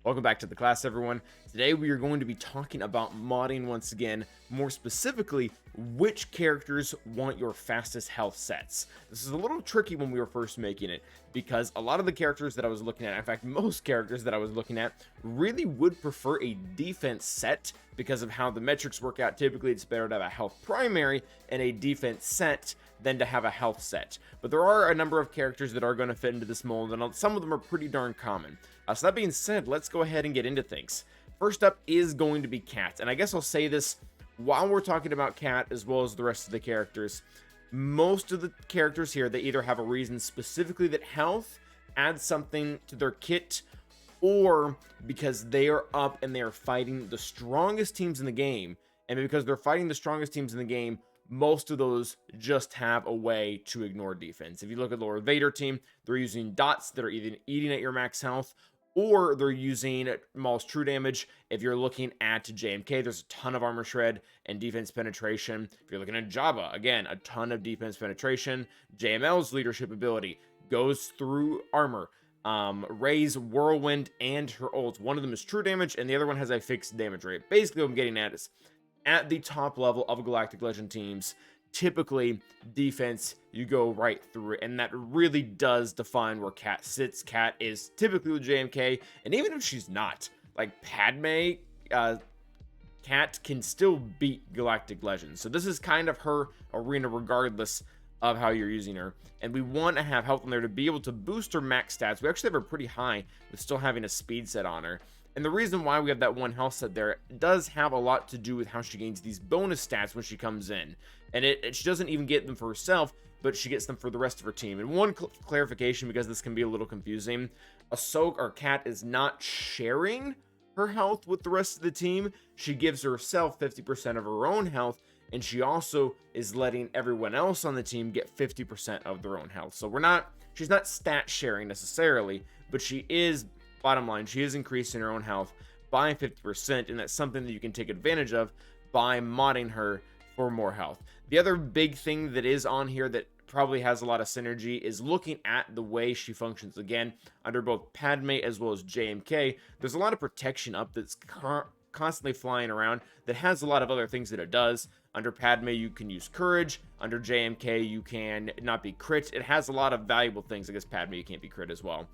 Welcome back to the class, everyone. Today we are going to be talking about modding once again, more specifically, which characters want your fastest health sets. This is a little tricky when we were first making it, because a lot of the characters that I was looking at, in fact, most characters that I was looking at, really would prefer a defense set because of how the metrics work out. Typically, it's better to have a health primary and a defense set than to have a health set. But there are a number of characters that are going to fit into this mold, and some of them are pretty darn common. So that being said, let's go ahead and get into things. First up is going to be Cat, and I guess I'll say this while we're talking about Cat as well as the rest of the characters. Most of the characters here, they either have a reason specifically that health adds something to their kit, or because they are up and they are fighting the strongest teams in the game, and because they're fighting the strongest teams in the game, most of those just have a way to ignore defense. If you look at the Lord Vader team, they're using dots that are either eating at your max health, or they're using Maul's true damage. If you're looking at JMK, there's a ton of armor shred and defense penetration. If you're looking at Jabba, again, a ton of defense penetration. JML's leadership ability goes through armor. Rey's whirlwind and her ult, one of them is true damage and the other one has a fixed damage rate. Basically what I'm getting at is, at the top level of Galactic Legend teams, typically defense, you go right through it, and that really does define where Cat sits. Cat is typically with JMK, and even if she's not, like Padme, Cat can still beat Galactic Legends. So this is kind of her arena regardless of how you're using her, and we want to have health on there to be able to boost her max stats. We actually have her pretty high with still having a speed set on her. And the reason why we have that one health set there does have a lot to do with how she gains these bonus stats when she comes in. And she doesn't even get them for herself, but she gets them for the rest of her team. And one clarification, because this can be a little confusing, Ahsoka, or Cat, is not sharing her health with the rest of the team. She gives herself 50% of her own health, and she also is letting everyone else on the team get 50% of their own health. So she's not stat sharing necessarily, but she is, bottom line, she is increasing her own health by 50%, and that's something that you can take advantage of by modding her for more health. The other big thing that is on here that probably has a lot of synergy is looking at the way she functions. Again, under both Padme as well as JMK, there's a lot of protection up that's constantly flying around that has a lot of other things that it does. Under Padme, you can use courage. Under JMK, you can not be crit. It has a lot of valuable things. I guess Padme, you can't be crit as well.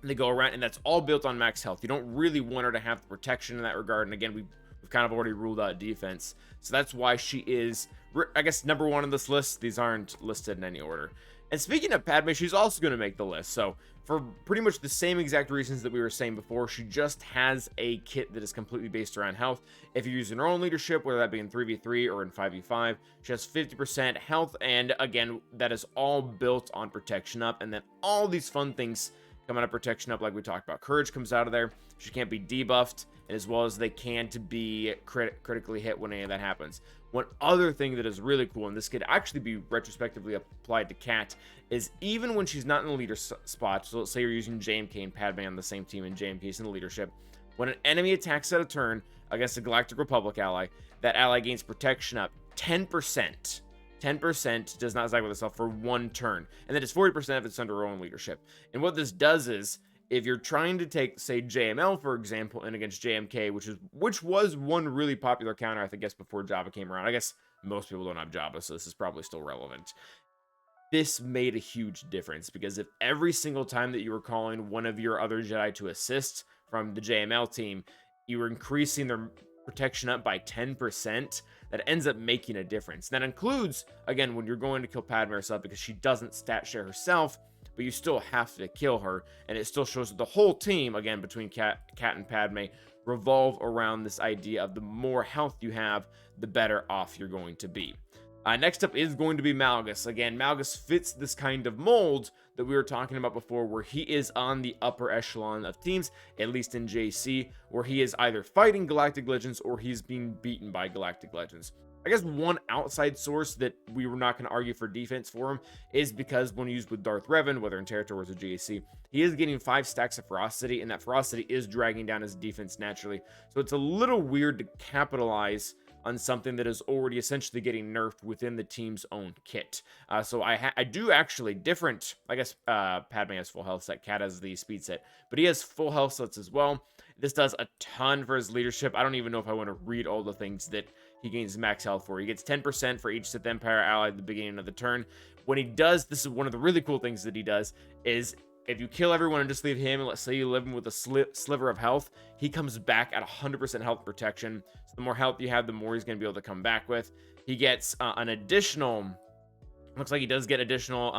They go around, and that's all built on max health. You don't really want her to have the protection in that regard, and again, we've kind of already ruled out defense, so that's why she is, I guess, number one on this list. These aren't listed in any order. And speaking of Padme, she's also going to make the list, so for pretty much the same exact reasons that we were saying before, she just has a kit that is completely based around health. If you're using her own leadership, whether that be in 3v3 or in 5v5, she has 50% health, and again, that is all built on protection up, and then all these fun things come out of protection up, like we talked about. Courage comes out of there. She can't be debuffed, as well as they can't be critically hit when any of that happens. One other thing that is really cool, and this could actually be retrospectively applied to Cat, is even when she's not in the leader spot, so let's say you're using JMK and Padme on the same team and JMK's in the leadership, when an enemy attacks out of turn against a Galactic Republic ally, that ally gains protection up 10%. 10% does not cycle itself for one turn, and then it's 40% if it's under her own leadership. And what this does is, if you're trying to take, say, JML, for example, in against JMK, which was one really popular counter, I guess, before Jabba came around. I guess most people don't have Jabba, so this is probably still relevant. This made a huge difference, because if every single time that you were calling one of your other Jedi to assist from the JML team, you were increasing their protection up by 10%, that ends up making a difference. That includes, again, when you're going to kill Padme herself, because she doesn't stat share herself, but you still have to kill her, and it still shows that the whole team, again, between Cat and Padme, revolve around this idea of the more health you have, the better off you're going to be. Next up is going to be Malgus. Again, Malgus fits this kind of mold that we were talking about before, where he is on the upper echelon of teams, at least in JC, where he is either fighting Galactic Legends or he's being beaten by Galactic Legends. I guess one outside source that we were not going to argue for defense for him is because when used with Darth Revan, whether in territories or GAC, he is getting 5 stacks of ferocity, and that ferocity is dragging down his defense naturally. So it's a little weird to capitalize on something that is already essentially getting nerfed within the team's own kit. So I do actually different, I guess Padme has full health set, Cat has the speed set, but he has full health sets as well. This does a ton for his leadership. I don't even know if I want to read all the things that he gains max health for. He gets 10% for each Sith Empire ally at the beginning of the turn. When he does, this is one of the really cool things that he does, is if you kill everyone and just leave him, and let's say you leave him with a sliver of health, he comes back at 100% health protection. So the more health you have, the more he's going to be able to come back with. He gets an additional, looks like he does get additional,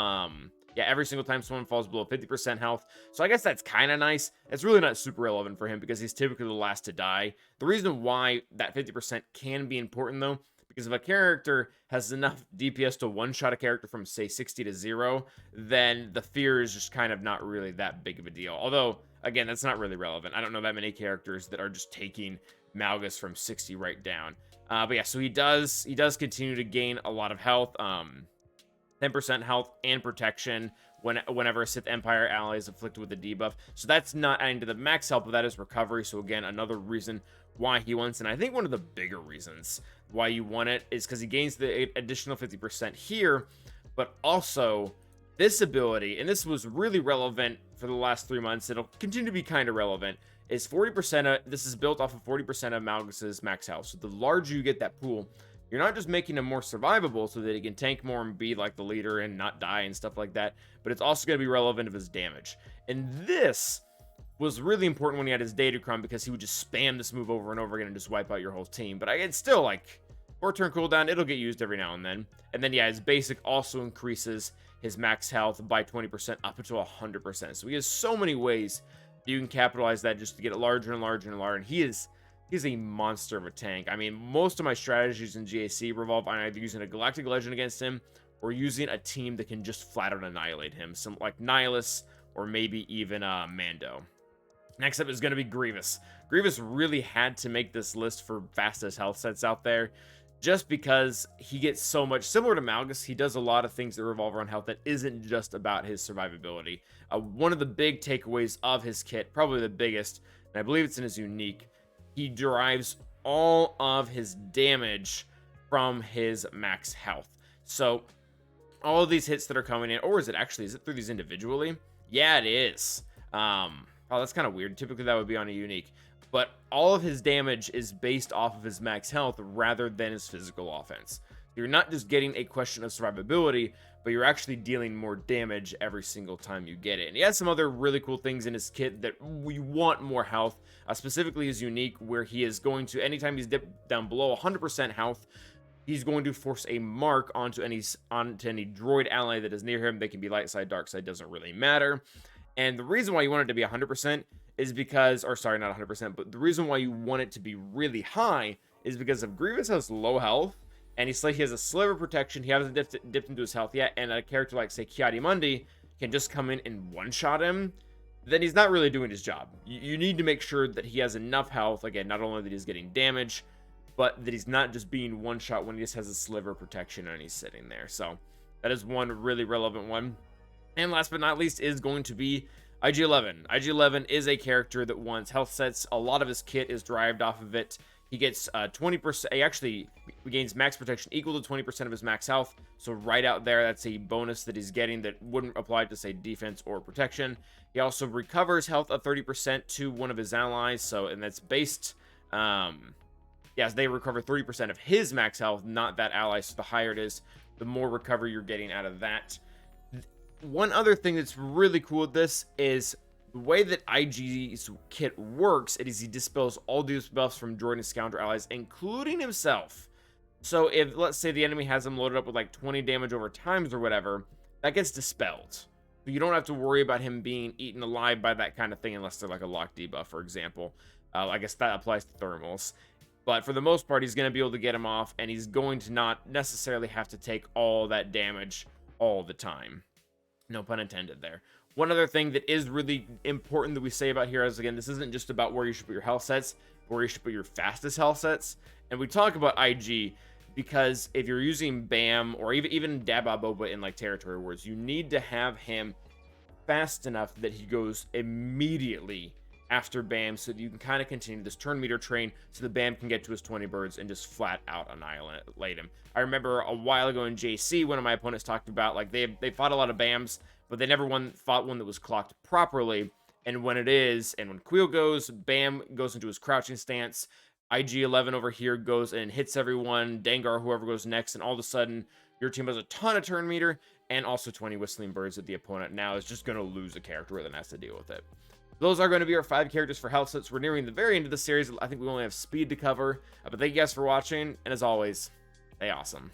yeah, every single time someone falls below 50% health. So I guess that's kind of nice. It's really not super relevant for him because he's typically the last to die. The reason why that 50% can be important, though, because if a character has enough DPS to one-shot a character from, say, 60 to 0, then the fear is just kind of not really that big of a deal. Although, again, that's not really relevant. I don't know that many characters that are just taking Malgus from 60 right down. But yeah, so he does continue to gain a lot of health. 10% health and protection whenever a Sith Empire ally is afflicted with a debuff. So that's not adding to the max health, but that is recovery. So again, another reason why he wants, and I think one of the bigger reasons why you want it is because he gains the additional 50% here, but also this ability, and this was really relevant for the last 3 months, it'll continue to be kind of relevant, is 40%, this is built off of 40% of Malgus's max health. So the larger you get that pool, you're not just making him more survivable so that he can tank more and be like the leader and not die and stuff like that, but it's also going to be relevant of his damage. And this was really important when he had his Datacron because he would just spam this move over and over again and just wipe out your whole team. But it's still like 4-turn cooldown, it'll get used every now and then. And then yeah, his basic also increases his max health by 20% up until 100%. So he has so many ways you can capitalize that just to get it larger and larger and larger. And he's a monster of a tank. I mean, most of my strategies in GAC revolve on either using a Galactic Legend against him or using a team that can just flat out annihilate him. Some like Nihilus or maybe even Mando. Next up is going to be Grievous. Grievous really had to make this list for fastest health sets out there just because he gets so much. Similar to Malgus, he does a lot of things that revolve around health that isn't just about his survivability. One of the big takeaways of his kit, probably the biggest, and I believe it's in his unique, he derives all of his damage from his max health. So all of these hits that are coming in, or is it through these individually? Yeah, it is. Oh, that's kind of weird. Typically that would be on a unique, but all of his damage is based off of his max health rather than his physical offense. You're not just getting a question of survivability, but you're actually dealing more damage every single time you get it. And he has some other really cool things in his kit that we want more health, specifically his unique, where he is going to, anytime he's dipped down below 100% health, he's going to force a mark onto any droid ally that is near him. They can be light side, dark side, doesn't really matter. And the reason why you want it to be 100% is because, or sorry, not 100%, but the reason why you want it to be really high is because if Grievous has low health, and he has a sliver protection, he hasn't dipped into his health yet, and a character like, say, Ki-Adi-Mundi can just come in and one-shot him, then he's not really doing his job. You need to make sure that he has enough health, again, not only that he's getting damage, but that he's not just being one-shot when he just has a sliver protection and he's sitting there. So that is one really relevant one. And last but not least is going to be IG-11. IG-11 is a character that wants health sets. A lot of his kit is derived off of it. He gets 20%, he actually gains max protection equal to 20% of his max health. So right out there, that's a bonus that he's getting that wouldn't apply to, say, defense or protection. He also recovers health of 30% to one of his allies. So, and that's based, yes, they recover 30% of his max health, not that ally. So the higher it is, the more recovery you're getting out of that. One other thing that's really cool with this is the way that IG's kit works, it is he dispels all these buffs from droid and scoundrel allies, including himself. So if, let's say, the enemy has him loaded up with like 20 damage over times or whatever, that gets dispelled. So you don't have to worry about him being eaten alive by that kind of thing unless they're like a lock debuff, for example. I guess that applies to thermals. But for the most part, he's going to be able to get him off, and he's going to not necessarily have to take all that damage all the time. No pun intended there. One other thing that is really important that we say about here is, again, this isn't just about where you should put your health sets, but where you should put your fastest health sets. And we talk about IG because if you're using BAM or even Daba Boba in like territory wars, you need to have him fast enough that he goes immediately after Bam, so that you can kind of continue this turn meter train so the Bam can get to his 20 birds and just flat out annihilate him. I remember a while ago in JC, one of my opponents talked about, like, they fought a lot of Bams, but they never fought one that was clocked properly. And when Queel goes, Bam goes into his crouching stance, IG-11 over here goes and hits everyone, Dengar, whoever goes next, and all of a sudden, your team has a ton of turn meter, and also 20 whistling birds that the opponent now is just going to lose a character and has to deal with it. Those are going to be our 5 characters for health sets. We're nearing the very end of the series. I think we only have speed to cover. But thank you guys for watching, and as always, stay awesome.